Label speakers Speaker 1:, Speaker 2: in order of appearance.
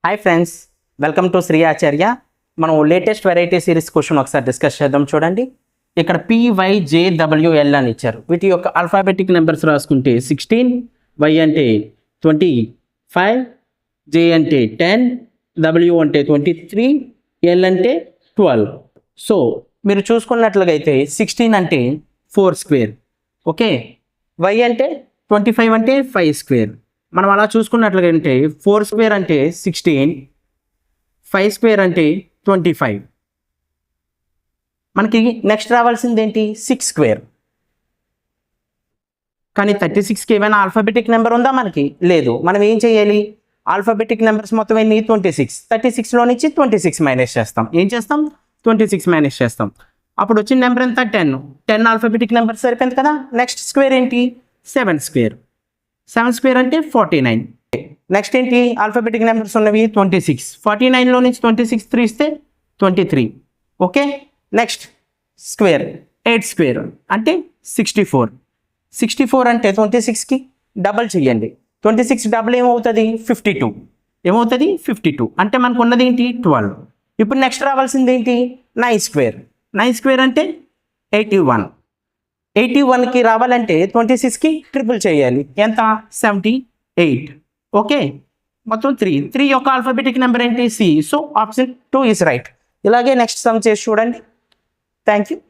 Speaker 1: Hi friends, welcome to Shri Acharya. మనం latest variety series question ఒకసారి discuss చేద్దాం. చూడండి, ఇక్కడ PYJWL అని ఇచ్చారు. వీటి యొక్క ఆల్ఫాబెటిక్ నెంబర్స్ రాసుకుంటే 16, Y అంటే 25, J అంటే 10, W అంటే 23, L అంటే 12. సో మీరు చూసుకున్నట్లుగా అయితే 16 అంటే 4 స్క్వేర్, ఓకే. Y అంటే 25 అంటే 5 స్క్వేర్. మనం అలా చూసుకున్నట్లుగా అంటే 4 స్క్వేర్ అంటే 16, 5 స్క్వేర్ అంటే 25. మనకి నెక్స్ట్ రావాల్సింది ఏంటి? 6 స్క్వేర్. కానీ 36కి ఏమైనా ఆల్ఫాబెటిక్ నెంబర్ ఉందా? మనకి లేదు. మనం ఏం చేయాలి? ఆల్ఫాబెటిక్ నెంబర్స్ మొత్తం ఎన్ని? 26. 36లో నుంచి 26 మైనస్ చేస్తాం. ఏం చేస్తాం? 26 మైనస్ చేస్తాం. అప్పుడు వచ్చిన నెంబర్ ఎంత? 10. 10 ఆల్ఫాబెటిక్ నెంబర్ సరిపోయింది కదా. నెక్స్ట్ స్క్వేర్ ఏంటి? 7 స్క్వేర్. 7 స్క్వేర్ అంటే 49. నెక్స్ట్ ఏంటి? ఆల్ఫాబెటిక్ నెంబర్స్ ఉన్నవి 26. 49లో నుంచి 26 తీస్తే 23, ఓకే. నెక్స్ట్ స్క్వేర్ 8 స్క్వేర్ అంటే 64. 64 అంటే 26కి డబల్ చేయండి. 26 డబల్ ఏమవుతుంది? 52. ఏమవుతుంది? 52. అంటే మనకు ఉన్నది ఏంటి? 12. ఇప్పుడు నెక్స్ట్ రావాల్సింది ఏంటి? 9 స్క్వేర్. 9 స్క్వేర్ అంటే 81. 81కి రావాలంటే 26కి ట్రిపుల్ చేయాలి. ఎంత? 78, ఓకే. మొత్తం 3 యొక్క ఆల్ఫాబెటిక్ నెంబర్ ఏంటి? C. So option 2 is right. ఇలాగే నెక్స్ట్ సమ్ చేసి చూడండి. Thank you.